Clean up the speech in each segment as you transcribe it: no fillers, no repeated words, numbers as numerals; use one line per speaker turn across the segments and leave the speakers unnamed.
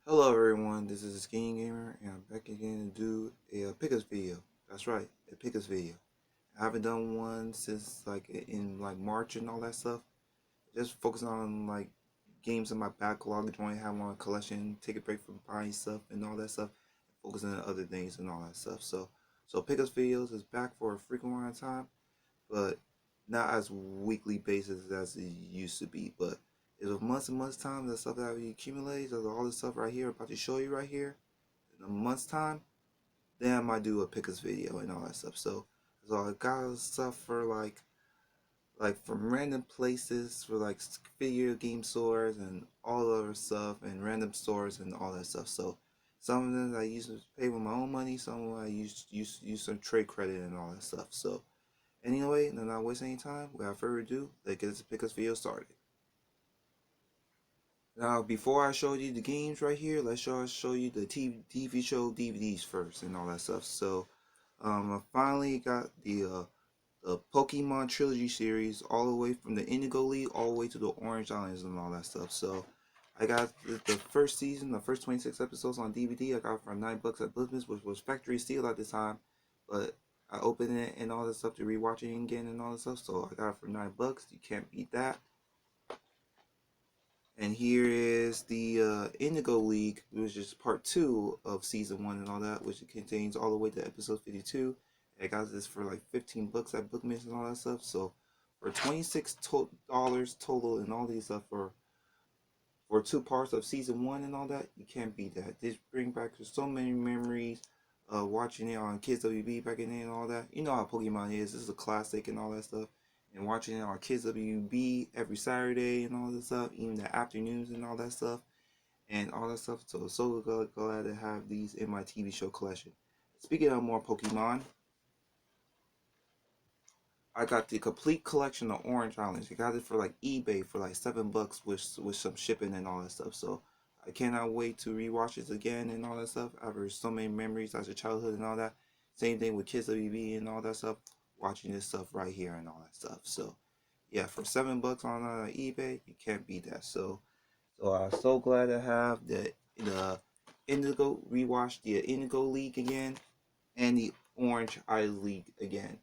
Hello everyone, this is the Skiing Gamer, and I'm back again to do a pickups video. That's right, a pickups video. I haven't done one since in March and all that stuff. Just focusing on games in my backlog, enjoying having my collection, take a break from buying stuff and all that stuff, focusing on other things and all that stuff. So pickups videos is back for a frequent amount of time, but not as weekly basis as it used to be. But it's a months and months time, the stuff that we accumulate, all the stuff right here, I'm about to show you right here, in a month's time, then I might do a pickers video and all that stuff. So I got stuff for like from random places for like video game stores and all other stuff and random stores and all that stuff. So some of them I used to pay with my own money, some of them I use some trade credit and all that stuff. So anyway, no not waste any time. Without further ado, let's get this pickers video started. Now, before I show you the games right here, let's show you the TV show DVDs first and all that stuff. So, I finally got the Pokemon trilogy series all the way from the Indigo League all the way to the Orange Islands and all that stuff. So, I got the first season, the first 26 episodes on DVD. I got it for $9 at Blizzard's, which was factory seal at the time, but I opened it and all that stuff to rewatch it again and all that stuff. So I got it for $9. You can't beat that. And here is the Indigo League, which is part 2 of season 1 and all that, which contains all the way to episode 52. I got this for like $15 at Bookmist and all that stuff. So for $26 total and all these stuff for 2 parts of season 1 and all that, you can't beat that. This bring back so many memories. Watching it on Kids WB back in the day and all that. You know how Pokemon is. This is a classic and all that stuff, and watching it on Kids WB every Saturday and all this stuff, even the afternoons and all that stuff, and all that stuff. So glad to have these in my TV show collection. Speaking of more Pokemon, I got the complete collection of Orange Islands. I got it for like eBay for like $7 with some shipping and all that stuff. So I cannot wait to rewatch this again and all that stuff. After so many memories as a childhood and all that. Same thing with Kids WB and all that stuff. Watching this stuff right here and all that stuff. So yeah, for $7 on eBay, you can't beat that. So I'm so glad to have the Indigo rewatch the Indigo League again and the Orange Island League again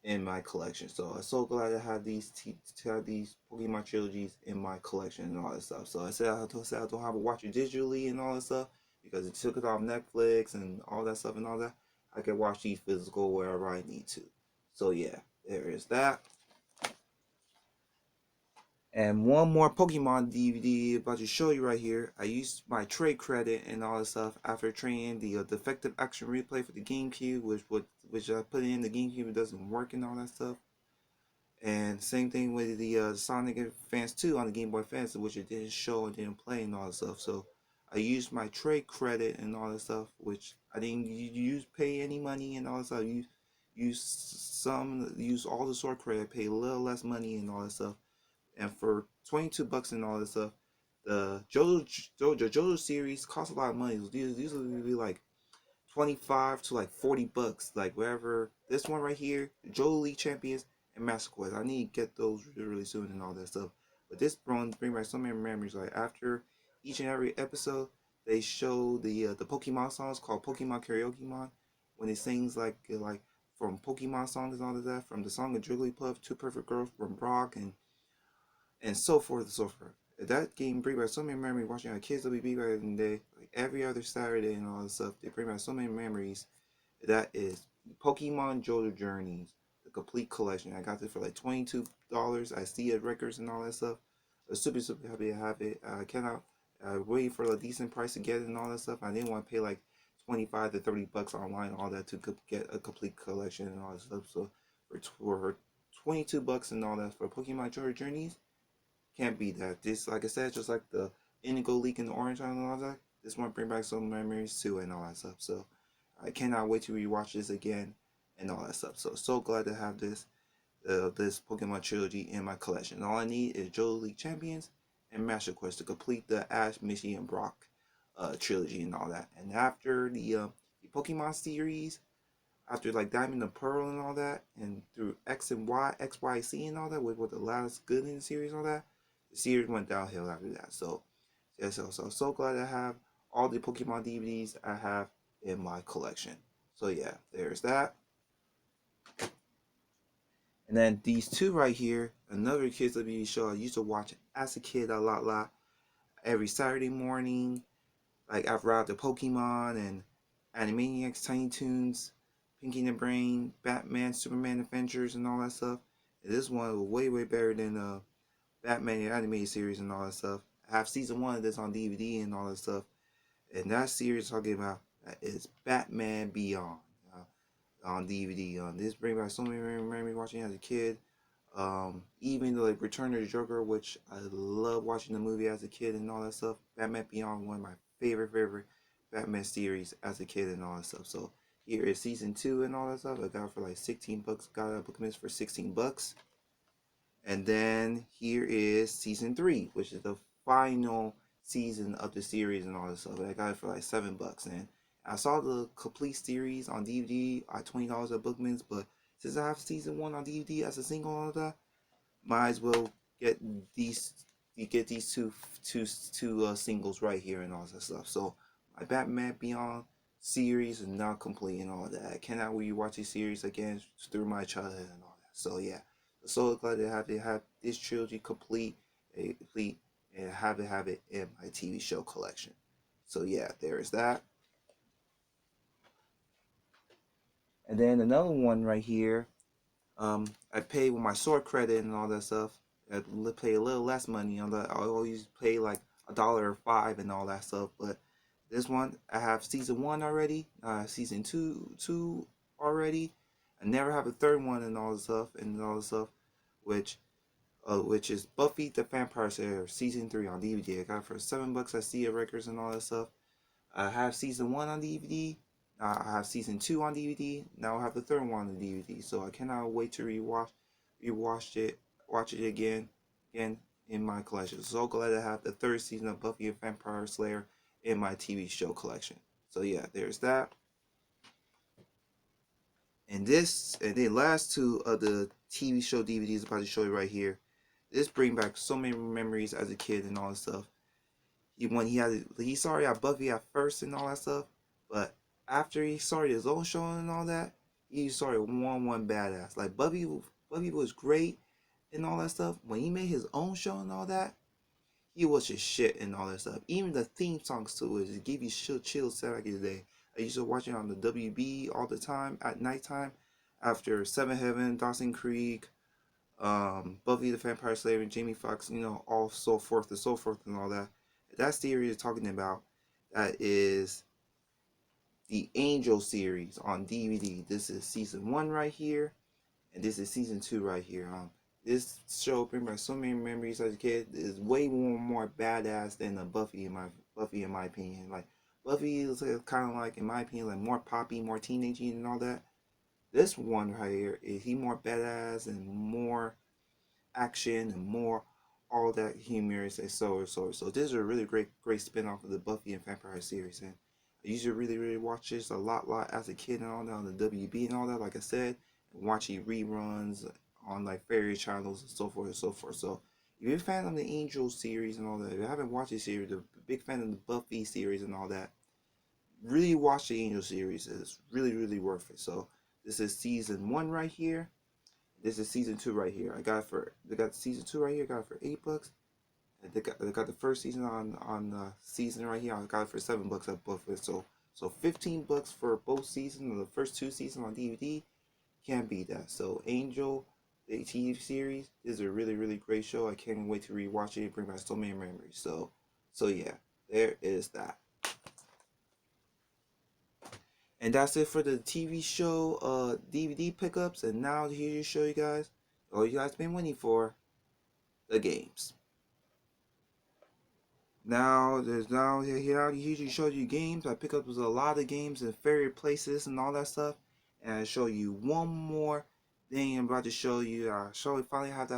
in my collection. So I'm so glad to have to have these Pokemon trilogies in my collection and all that stuff. So I don't have to watch it digitally and all that stuff because it took it off Netflix and all that stuff and all that. I can watch these physical wherever I need to. So yeah, there is that. And one more Pokemon DVD about to show you right here. I used my trade credit and all that stuff after trading the defective action replay for the GameCube, which I put in the GameCube, it doesn't work and all that stuff. And same thing with the Sonic Advance 2 on the Game Boy Advance, which it didn't show and didn't play and all that stuff. So I used my trade credit and all that stuff, which I didn't pay any money and all that stuff. Use all the sword credit, pay a little less money and all that stuff. And for $22 and all this stuff, the JoJo series costs a lot of money. These will be like 25 to like $40, like wherever. This one right here, the JoJo League Champions and Master Quest. I need to get those really soon and all that stuff. But this bring back so many memories. Like after each and every episode, they show the Pokemon songs called Pokemon Karaoke Mon, when it sings like from Pokemon songs and all of that, from the song of Jigglypuff, Two Perfect Girls from Brock, and so forth and so forth. That game brings back so many memories watching our Kids WB back in the day, like every other Saturday and all this stuff. They bring back so many memories. That is Pokemon Johto Journeys, the complete collection. I got this for like $22. I see it records and all that stuff. I'm super happy to have it. I cannot wait for a decent price to get it and all that stuff. I didn't want to pay like 25 to $30 online, all that to get a complete collection and all that stuff. So for $22 and all that for Pokemon Johto Journeys, can't beat that. This, like I said, just like the Indigo Leak and the Orange Island and all that, this one bring back some memories too and all that stuff. So I cannot wait to rewatch this again and all that stuff. So glad to have this Pokemon trilogy in my collection. All I need is Johto League Champions and Master Quest to complete the Ash, Misty, and Brock trilogy and all that. And after the Pokemon series, after like Diamond and Pearl and all that, and through X and Y, X, Y, Z and all that, with what the last good in the series and all that, the series went downhill after that. So yeah, so glad I have all the Pokemon DVDs I have in my collection. So yeah, there's that. And then these two right here, another Kids WB show I used to watch as a kid a lot every Saturday morning, like after out the Pokemon and Animaniacs, Tiny Toons, Pinky and the Brain, Batman, Superman Adventures, and all that stuff. And this one was way better than Batman animated series and all that stuff. I have season one of this on DVD and all that stuff. And that series talking about is Batman Beyond on DVD. This brings back so many memories watching as a kid. Even like Return of the Joker, which I love watching the movie as a kid and all that stuff. Batman Beyond, one of my favorite Batman series as a kid and all that stuff. So here is season 2 and all that stuff. I got it for like $16. Got a book miss for $16. And then here is season 3, which is the final season of the series and all that stuff. I got it for like $7. And I saw the complete series on DVD at $20 at Bookman's, but since I have season 1 on DVD as a single and all that, might as well get these two singles right here and all that stuff. So my Batman Beyond series is now complete and all that. I cannot rewatch this series again through my childhood and all that. So yeah, so glad to have this trilogy complete and have it in my TV show collection. So yeah, there is that. And then another one right here. I pay with my sword credit and all that stuff. I pay a little less money on that. I always pay like $1.05 and all that stuff. But this one, I have season 1 already, season two already. I never have a third one and all the stuff, which which is Buffy the Vampire Slayer season 3 on DVD. I got it for $7 at Sia Records and all that stuff. I have season 1 on DVD. I have season 2 on DVD. Now I have the third one on DVD. So I cannot wait to watch it again in my collection. So glad to have the third season of Buffy the Vampire Slayer in my TV show collection. So yeah, there's that. And then last two of the TV show DVDs I'm about to show you right here. This bring back so many memories as a kid and all that stuff. He started at Buffy at first and all that stuff, but after he started his own show and all that, he started one badass. Like Buffy was great and all that stuff. When he made his own show and all that, he was just shit and all that stuff. Even the theme songs to it just give you chills back in the day. I used to watch it on the WB all the time at nighttime after Seven Heaven, Dawson Creek, Buffy the Vampire Slayer, and Jamie Foxx, all so forth and all that. That series is talking about that is the Angel series on DVD. This is season 1 right here, and this is season 2 right here. This show brings back so many memories as a kid. Is way more badass than the Buffy in my opinion. Like Buffy is kind of like, in my opinion, like more poppy, more teenagey and all that. This one right here is he more badass and more action and more all that humorous and so this is a really great spin-off of the Buffy and Vampire series. And I used to really watch this a lot as a kid and all that on the WB and all that, like I said, and watching reruns on like fairy channels and so forth and so forth. So if you're a fan of the Angel series and all that, if you haven't watched the series, a big fan of the Buffy series and all that, really watch the Angel series. It's really worth it. So this is season 1 right here. This is season 2 right here. They got season 2 right here. I got it for $8. And they got the first season on season right here. I got it for $7 at both. So $15 for both seasons of the first 2 seasons on DVD. Can't beat that. So Angel, the TV series, is a really great show. I can't wait to rewatch it. Bring back so many memories. So yeah, there is that. And that's it for the TV show DVD pickups. And now here to show you guys all you guys been waiting for, the games. Here I usually show you games. I pick up a lot of games in favorite places and all that stuff. And I show you one more thing I'm about to show you. I finally have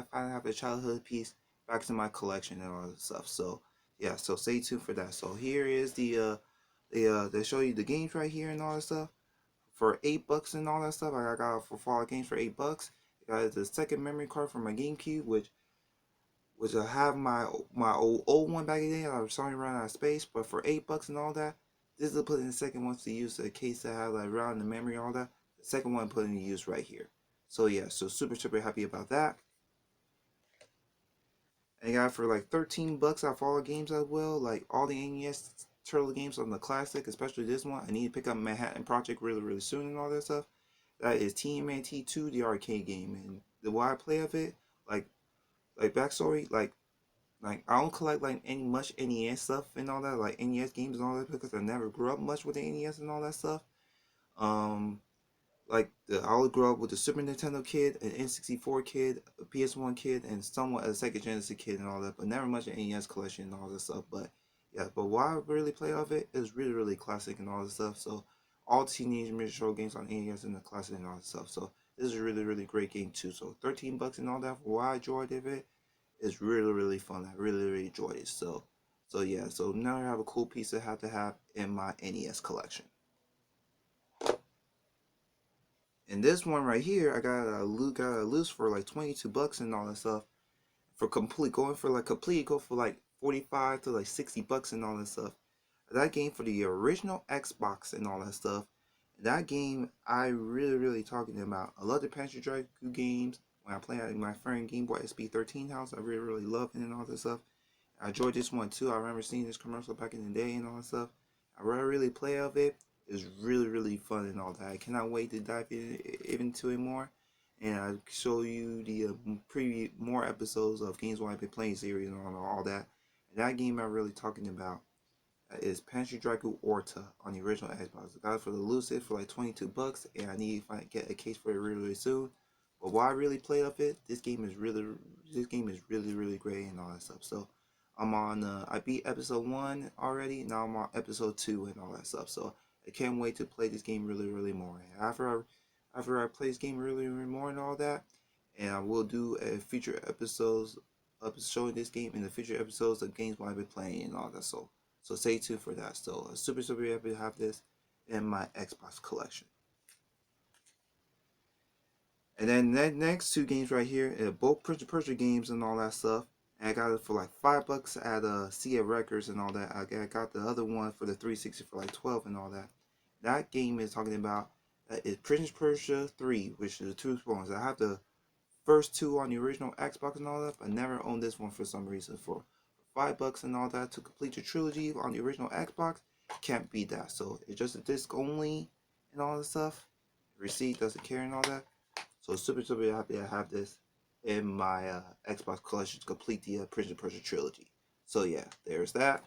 a childhood piece back to my collection and all that stuff. So yeah, so stay tuned for that. So here is they show you the games right here and all that stuff for $8 and all that stuff. I got for Fallout games for $8. I got the second memory card for my GameCube, which I have my old one back in the day. I was starting around out of space, but for $8 and all that, this is put in the second one to use the case that I have like around the memory and all that. The second one put in use right here. So yeah, so super happy about that. And I got it for like $13 off all the games as well, like all the NES Turtle games on the classic, especially this one. I need to pick up Manhattan Project really soon and all that stuff. That is TMNT 2, the arcade game, and the way I play of it, like backstory, like I don't collect like any much NES stuff and all that, like NES games and all that, because I never grew up much with the NES and all that stuff. Um, I only grew up with the Super Nintendo kid, an N64 kid, a PS1 kid, and somewhat a Sega Genesis kid and all that, but never much an NES collection and all that stuff. But yeah, but what I really play of it is really classic and all that stuff. So all Teenage Mutant Ninja Turtle games on NES and the classic and all that stuff. So this is a really great game too. So $13 and all that for what I enjoyed of it is really fun. I really enjoyed it. So yeah. So now I have a cool piece I have to have in my NES collection. And this one right here, I got a loose for like $22 and all that stuff. For complete, go for like 45 to like $60 and all that stuff. That game for the original Xbox and all that stuff. That game I really talking about. I love the Panzer Dragoon games. When I play at my friend Game Boy SP13 house, I really love it and all that stuff. I enjoyed this one too. I remember seeing this commercial back in the day and all that stuff. I really play of it. It's really fun and all that. I cannot wait to dive into it more, and I show you the more episodes of games where I've been playing series and all that. And that game I'm really talking about is Panzer Dragoon Orta on the original Xbox. I got it for the Lucid for like $22, and I need to get a case for it really soon. But why I really play of it, this game is really great and all that stuff. So I'm on I beat episode 1 already. Now I'm on episode 2 and all that stuff. So I can't wait to play this game really more. And after I play this game really more and all that, and I will do a future episodes of showing this game in the future episodes of games I've been playing and all that. So stay tuned for that. So super happy to have this in my Xbox collection. And then the next two games right here, both Prince of Persia games and all that stuff. And I got it for like $5 at Sia Records and all that. I got the other one for the 360 for like 12 and all that. That game is talking about is Prince of Persia 3, which is the two spawns. I have the first two on the original Xbox and all that, but I never owned this one for some reason. For $5 and all that to complete the trilogy on the original Xbox, can't beat that. So it's just a disc only and all that stuff. Receipt doesn't care and all that. So super happy I have this in my Xbox collection to complete the Prince of Persia trilogy. So yeah, there's that.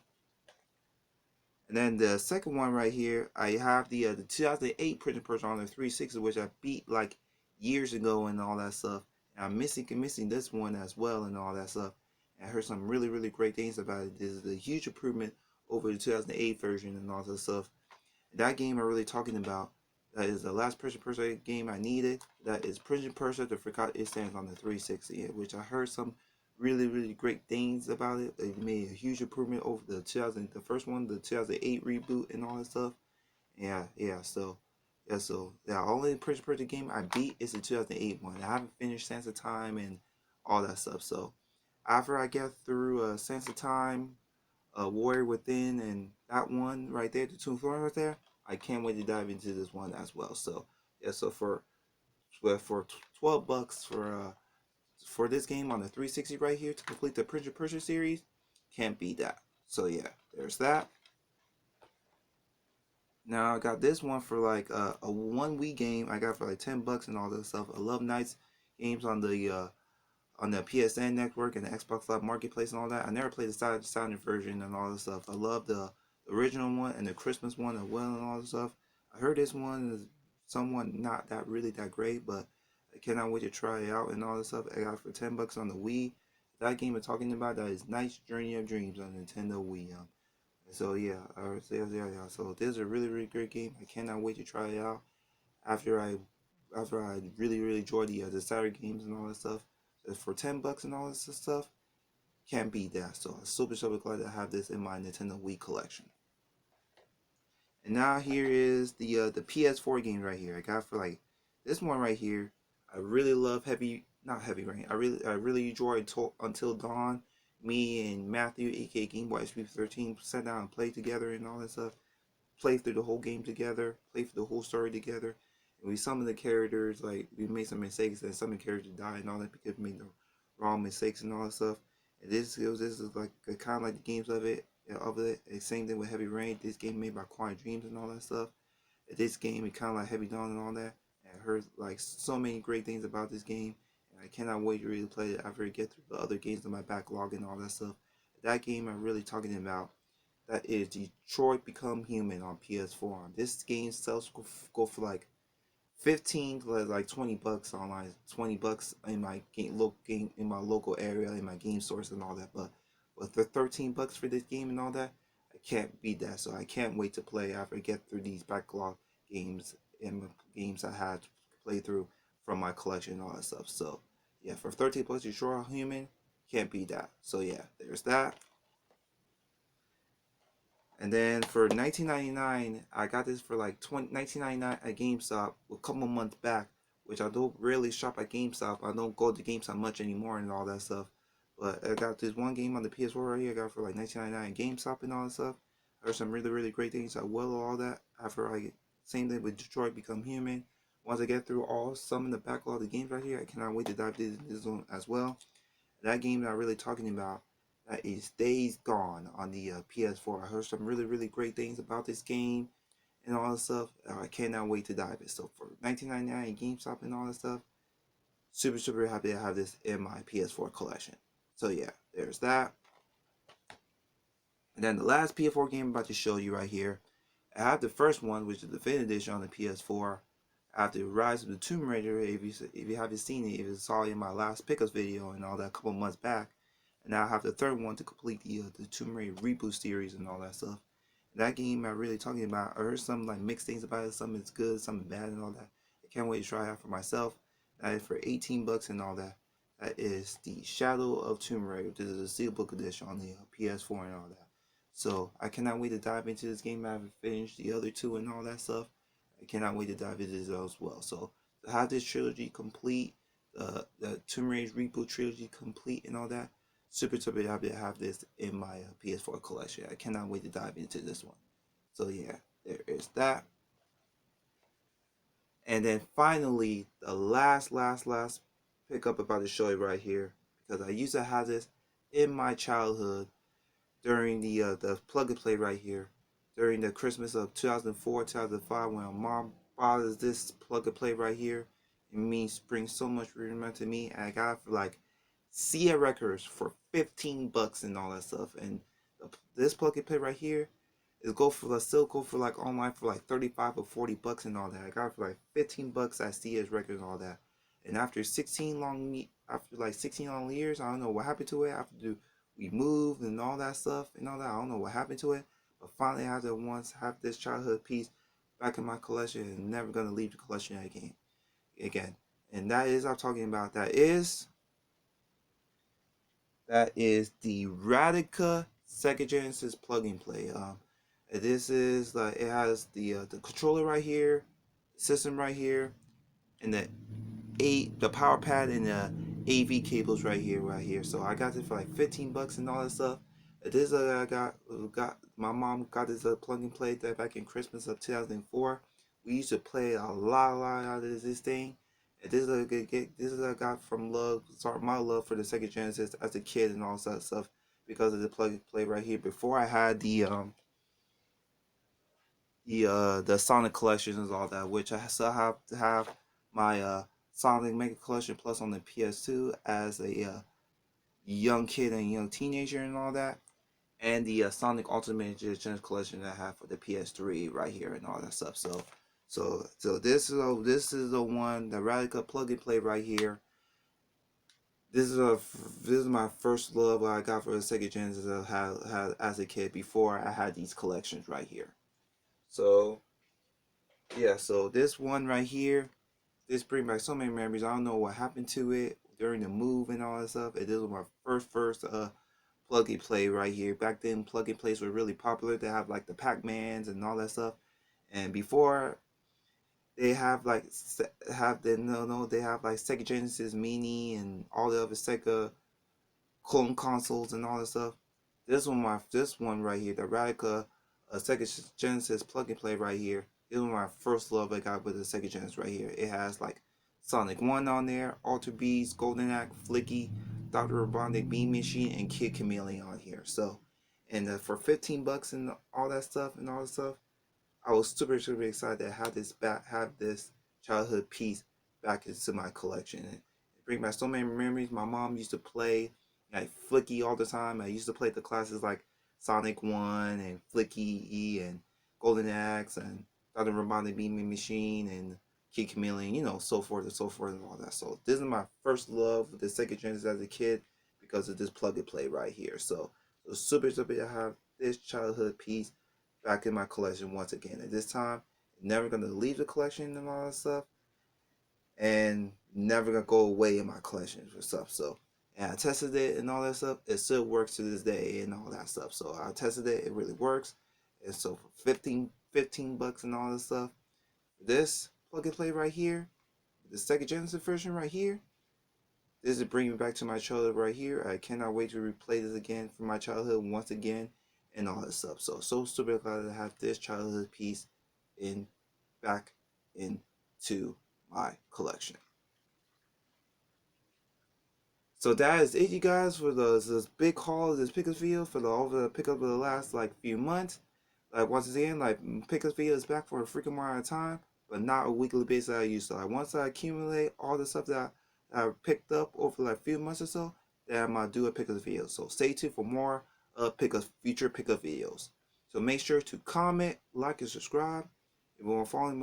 And then the second one right here, I have the 2008 Prince of Persia on the 360, which I beat like years ago and all that stuff. And I'm missing this one as well and all that stuff. And I heard some really great things about it. This is a huge improvement over the 2008 version and all that stuff. That game I'm really talking about, that is the last Prince of Persia game I needed. That is Prince of Persia: The Forgotten Sands on the 360, which I heard some really great things about it. It made a huge improvement over the first one, the 2008 reboot and all that stuff. Yeah. Only Prince of Persia game I beat is the 2008 one. I haven't finished Sands of Time and all that stuff. So after I get through Sands of Time, Warrior Within, and that one right there, the Tomb Thorn right there, I can't wait to dive into this one as well. So yeah, so for $12 for this game on the 360 right here to complete the Prince of Persia series, can't beat that. So yeah, there's that. Now I got this one for like a 1 week game. I got for like $10 and all this stuff. I love Nights games on the PSN network and the Xbox Live Marketplace and all that. I never played the standard version and all this stuff. I love the original one and the Christmas one as well and all this stuff. I heard this one is somewhat not that great, but I cannot wait to try it out and all this stuff. I got it for $10 on the Wii. That game I'm talking about, that is Nice Journey of Dreams on Nintendo Wii. So yeah, So this is a really great game. I cannot wait to try it out after I really enjoy the Saturday games and all that stuff. For $10 and all this stuff, can't beat that. So I'm super glad to have this in my Nintendo Wii collection. And now here is the PS4 game right here. I got for like this one right here. I really love Heavy not Heavy Rain. I really enjoyed Until Dawn. Me and Matthew, aka Game Boy SP13, sat down and played together and all that stuff. Played through the whole game together. Played through the whole story together. And we some of the characters like we made some mistakes and some of the characters died and all that because we made the wrong mistakes and all that stuff. And this is like kind of like the games of it. Of it, and same thing with Heavy Rain. This game made by Quantic Dreams and all that stuff. This game is kind of like Heavy Dawn and all that. And I heard like so many great things about this game, and I cannot wait to really play it after I get through the other games in my backlog and all that stuff. That game I'm really talking about, that is Detroit Become Human on PS4. This game sells go for like 15 to like $20 online, $20 in my game in my local area in my game stores and all that. But with the $13 for this game and all that, I can't beat that. So I can't wait to play after I get through these backlog games and games I had to play through from my collection and all that stuff. So yeah, for $13 you sure human, can't beat that. So yeah, there's that. And then for 1999, I got this for like 1999 at GameStop a couple months back, which I don't really shop at GameStop. I don't go to GameStop much anymore and all that stuff. But I got this one game on the PS4 right here. I got for like 1999 at GameStop and all that stuff. I heard some really great things. I will all that after I get same thing with Detroit Become Human. Once I get through all some of the backlog of the games right here, I cannot wait to dive into this one as well. That game that I'm really talking about, that is Days Gone on the PS4. I heard some really great things about this game and all that stuff. I cannot wait to dive it. So for 1999 GameStop and all that stuff, super happy to have this in my PS4 collection. So yeah, there's that. And then the last PS4 game I'm about to show you right here, I have the first one, which is the Definitive Edition on the PS4. After Rise of the Tomb Raider, if you haven't seen it, if you saw it in my last pickups video and all that a couple months back, and now I have the third one to complete the Tomb Raider reboot series and all that stuff. That game I'm really talking about, I heard some like mixed things about it. Some is good, some is bad, and all that. I can't wait to try it out for myself. That is for $18 and all that. That is the Shadow of Tomb Raider. This is a Steelbook edition on the PS4 and all that. So I cannot wait to dive into this game. I haven't finished the other two and all that stuff. I cannot wait to dive into this as well. So to have this trilogy complete, the Tomb Raider reboot trilogy complete and all that, super happy to have this in my PS4 collection. I cannot wait to dive into this one. So yeah, there is that. And then finally, the last pickup about to show you right here, because I used to have this in my childhood during the plug and play right here, during the Christmas of 2004 2005 when my mom bought us this plug and play right here. It means brings so much remembrance to me, and I got it for like Sia Records for $15 and all that stuff. And this plug and play right here is still go for like online for like 35 or $40 and all that. I got it for like $15 at Sia's Records and all that. And after like 16 long years, I don't know what happened to it. After we moved and all that stuff and all that, I don't know what happened to it. But finally, I had to once have this childhood piece back in my collection and never gonna leave the collection again. And that is I'm talking about. That is the Radica Sega Genesis plug and play. This is like it has the controller right here, system right here, and the power pad and the AV cables right here. So I got this for like $15 and all that stuff. This I got my mom got this plug and play that back in Christmas of 2004. We used to play a lot out of this thing. And this is I got from my love for the Sega Genesis as a kid and all that stuff because of the plug and play right here. Before I had the Sonic collections and all that, which I still have to have my Sonic Mega Collection Plus on the PS2 as a young kid and young teenager and all that, and the Sonic Ultimate Edition collection that I have for the PS3 right here and all that stuff. So this is the one, the Radica plug and play right here. This is my first love I got for the Sega Genesis I had as a kid before I had these collections right here. So yeah, so this one right here, this brings back so many memories. I don't know what happened to it during the move and all that stuff. This was my first plug and play right here. Back then, plug and plays were really popular. They have like the Pac-Mans and all that stuff. And before they have like they have like Sega Genesis Mini and all the other Sega clone consoles and all that stuff. This one right here, the Radica Sega Genesis plug and play right here. This was my first love I got with the Sega Genesis right here. It has like Sonic 1 on there, Alter Beast, Golden Axe, Flicky, Dr. Robotnik, Beam Machine, and Kid Chameleon on here. So, and for 15 bucks and all that stuff I was super excited to have this childhood piece back into my collection. It brings back so many memories. My mom used to play like Flicky all the time. I used to play the classes like Sonic 1 and Flicky and Golden Axe and Dr. Robotnik Beaming Machine and Kid Chameleon, so forth and all that. So this is my first love with the Sega Genesis as a kid because of this plug and play right here. So super to have this childhood piece back in my collection once again. At this time, never gonna leave the collection and all that stuff, and never gonna go away in my collection for stuff. So, and I tested it and all that stuff. It still works to this day and all that stuff. So I tested it. It really works. And so for 15 bucks and all that stuff, this plug and play right here, the Sega Genesis version right here, this is bringing me back to my childhood right here. I cannot wait to replay this again from my childhood once again and all that stuff. So super glad to have this childhood piece in back into my collection. So that is it, you guys, for this big haul, this pickup video for the pickup of the last like few months. Like once again, like pickup video is back for a freaking amount of time, but not a weekly basis that I used to. Like once I accumulate all the stuff that I picked up over like a few months or so, then I'm gonna do a pickup video. So stay tuned for more future pickup videos. So make sure to comment, like, and subscribe. If you want to follow me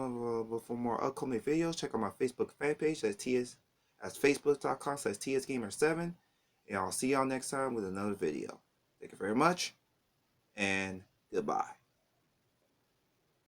for more upcoming videos, check out my Facebook fan page at facebook.com/tsgamer7. And I'll see y'all next time with another video. Thank you very much, and goodbye.